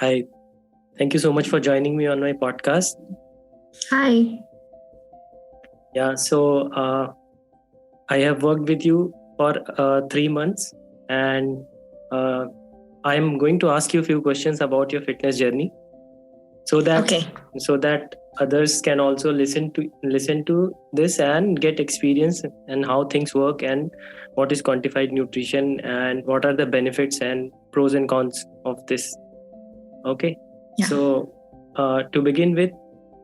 Hi, thank you so much for joining me on my podcast. Hi. I have worked with you for 3 months, and uh, I am going to ask you a few questions about your fitness journey, so that Okay. so that others can also listen to this and get experience and how things work and what is quantified nutrition and what are the benefits and pros and cons of this. Okay. Yeah. So to begin with,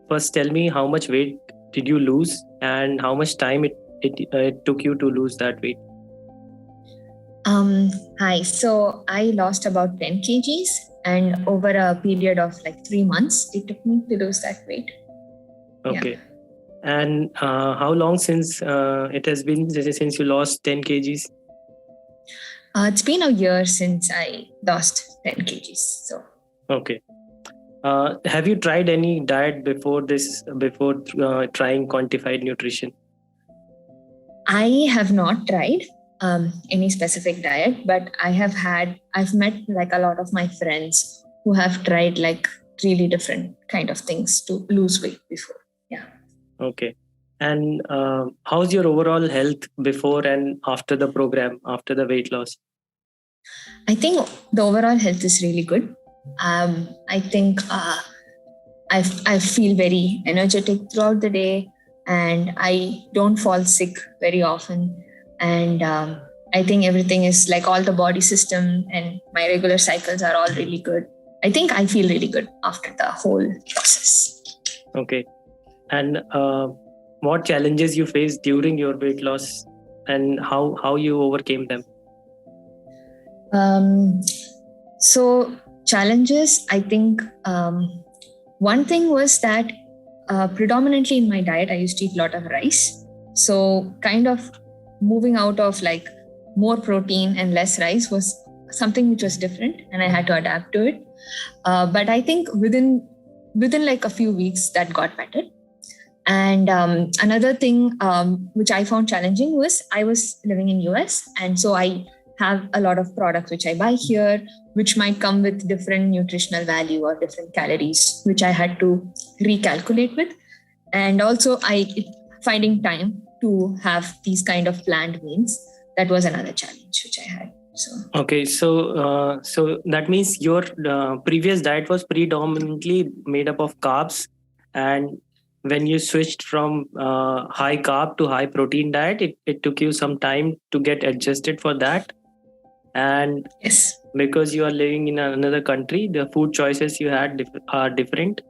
first tell me how much weight did you lose and how much time it took you to lose that weight. Hi. So I lost about 10 kgs, and over a period of like 3 months, it took me to lose that weight. Okay. And how long since it has been since you lost 10 kgs? It's been a year since I lost 10 kgs. So. Okay. Have you tried any diet before this, before trying quantified nutrition? I have not tried any specific diet, but I've met like a lot of my friends who have tried like really different kind of things to lose weight before. Yeah. Okay. And how's your overall health before and after the program, after the weight loss? I think the overall health is really good. I think I feel very energetic throughout the day, and I don't fall sick very often. And I think everything is like all the body system and my regular cycles are all really good. I think I feel really good after the whole process. Okay. And what challenges you faced during your weight loss and how you overcame them? So challenges, I think one thing was that predominantly in my diet, I used to eat a lot of rice. So kind of moving out of like more protein and less rice was something which was different, and I had to adapt to it. But I think within like a few weeks that got better. And another thing which I found challenging was I was living in US, and so I have a lot of products which I buy here, which might come with different nutritional value or different calories, which I had to recalculate with. And also finding time to have these kind of planned meals, that was another challenge which I had. Okay, so that means your previous diet was predominantly made up of carbs, and when you switched from high carb to high protein diet, it took you some time to get adjusted for that. And yes, because you are living in another country, the food choices you had are different.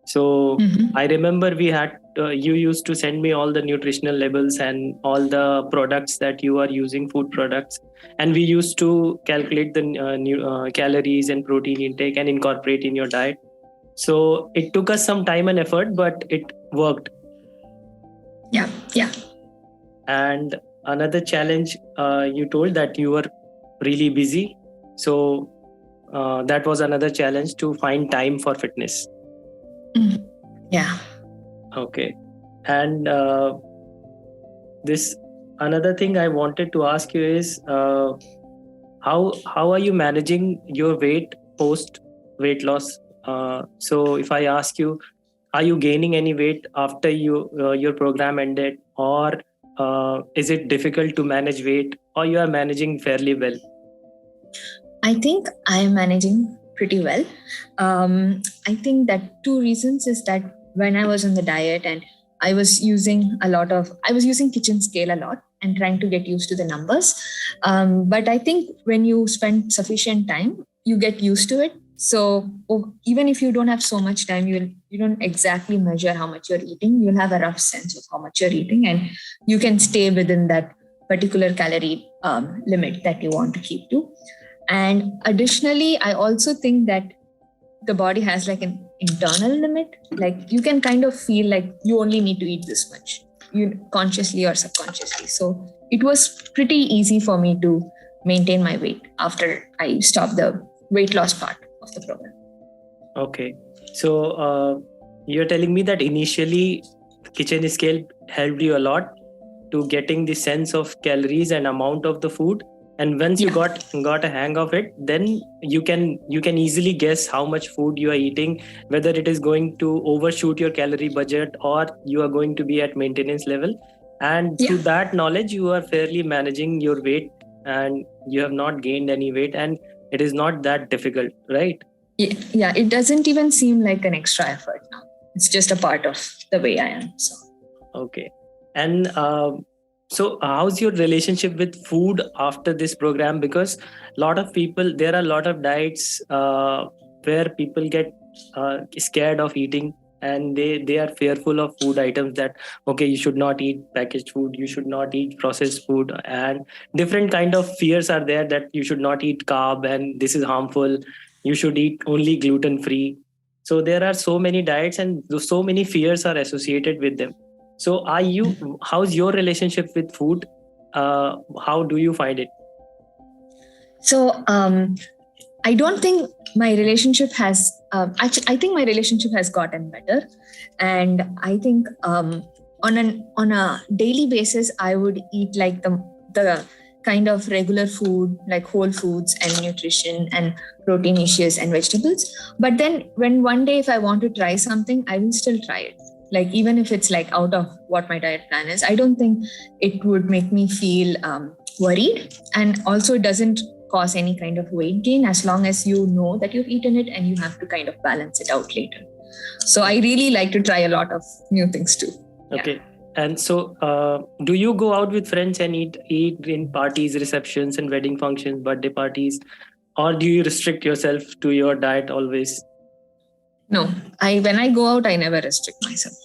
So I remember you used to send me all the nutritional labels and all the products that you are using, food products, and we used to calculate the calories and protein intake and incorporate in your diet. So it took us some time and effort, but it worked. Yeah. And another challenge, you told that you were really busy. So that was another challenge to find time for fitness. Yeah. Okay. And this another thing I wanted to ask you is how are you managing your weight post weight loss? So if I ask you, are you gaining any weight after your program ended, or is it difficult to manage weight, or you are managing fairly well? I think I am managing pretty well. I think that two reasons is that when I was on the diet and I was using kitchen scale a lot and trying to get used to the numbers. But I think when you spend sufficient time, you get used to it. So even if you don't have so much time, you don't exactly measure how much you're eating. You'll have a rough sense of how much you're eating, and you can stay within that particular calorie limit that you want to keep to. And additionally, I also think that the body has like an internal limit. Like you can kind of feel like you only need to eat this much, you consciously or subconsciously. So it was pretty easy for me to maintain my weight after I stopped the weight loss part of the program. Okay. So you're telling me that initially kitchen scale helped you a lot to getting the sense of calories and amount of the food, And once you got a hang of it, then you can easily guess how much food you are eating, whether it is going to overshoot your calorie budget or you are going to be at maintenance level. And through that knowledge, you are fairly managing your weight, and you have not gained any weight, and it is not that difficult, right? Yeah, it doesn't even seem like an extra effort now. It's just a part of the way I am. So okay. And so how's your relationship with food after this program? Because there are a lot of diets where people get scared of eating, and they are fearful of food items, that okay, you should not eat packaged food, you should not eat processed food, and different kind of fears are there, that you should not eat carb and this is harmful, you should eat only gluten free. So there are so many diets, and so many fears are associated with them. So how's your relationship with food? How do you find it? So I don't think my relationship has, I think my relationship has gotten better. And I think on a daily basis, I would eat like the kind of regular food, like whole foods and nutrition and proteinaceous and vegetables. But then when one day, if I want to try something, I will still try it. Like, even if it's like out of what my diet plan is, I don't think it would make me feel worried. And also it doesn't cause any kind of weight gain, as long as you know that you've eaten it and you have to kind of balance it out later. So I really like to try a lot of new things too. Okay. Yeah. And so do you go out with friends and eat in parties, receptions and wedding functions, birthday parties? Or do you restrict yourself to your diet always? No, when I go out, I never restrict myself.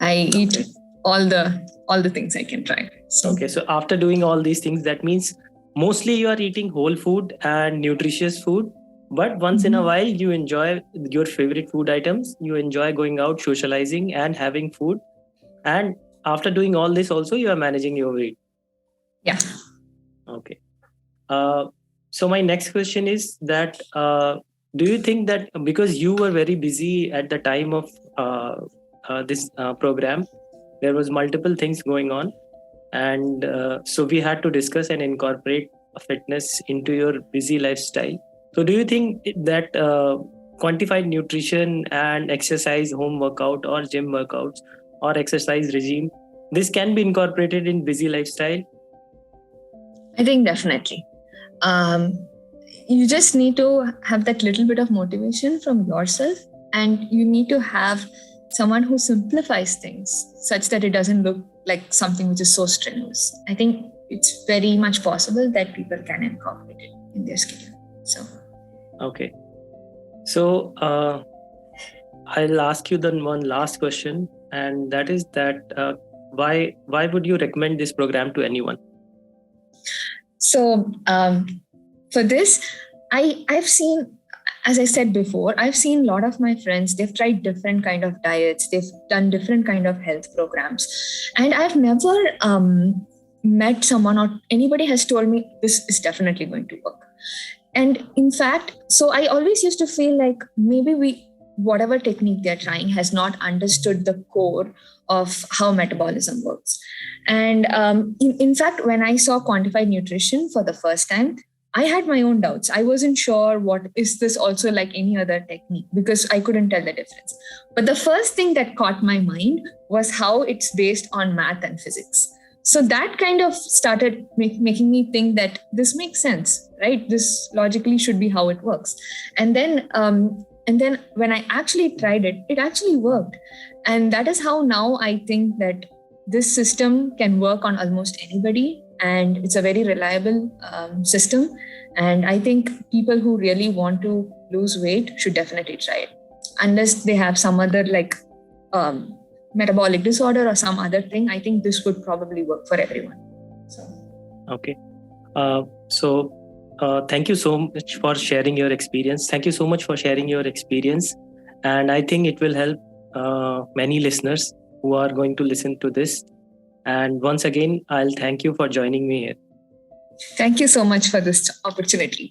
I eat all the things I can try. So. Okay, so after doing all these things, that means mostly you are eating whole food and nutritious food, but once in a while you enjoy your favorite food items. You enjoy going out, socializing and having food. And after doing all this also, you are managing your weight. Yeah. Okay. So my next question is that do you think that because you were very busy at the time of this program, there was multiple things going on, and so we had to discuss and incorporate fitness into your busy lifestyle. So do you think that quantified nutrition and exercise, home workout or gym workouts or exercise regime, this can be incorporated in busy lifestyle? I think definitely. You just need to have that little bit of motivation from yourself, and you need to have someone who simplifies things such that it doesn't look like something which is so strenuous. I think it's very much possible that people can incorporate it in their schedule. So, okay. So I'll ask you then one last question, and that is that why would you recommend this program to anyone? So for this, I've seen, as I said before, I've seen a lot of my friends, they've tried different kind of diets, they've done different kind of health programs. And I've never met someone or anybody has told me this is definitely going to work. And in fact, so I always used to feel like maybe whatever technique they're trying has not understood the core of how metabolism works. And in fact, when I saw quantified nutrition for the first time, I had my own doubts. I wasn't sure, what is this also like any other technique, because I couldn't tell the difference. But the first thing that caught my mind was how it's based on math and physics. So that kind of started making me think that this makes sense, right? This logically should be how it works. And then when I actually tried it, it actually worked. And that is how now I think that this system can work on almost anybody. And it's a very reliable system. And I think people who really want to lose weight should definitely try it. Unless they have some other like metabolic disorder or some other thing, I think this would probably work for everyone. So. Okay. Thank you so much for sharing your experience. Thank you so much for sharing your experience. And I think it will help many listeners who are going to listen to this. And once again, I'll thank you for joining me here. Thank you so much for this opportunity.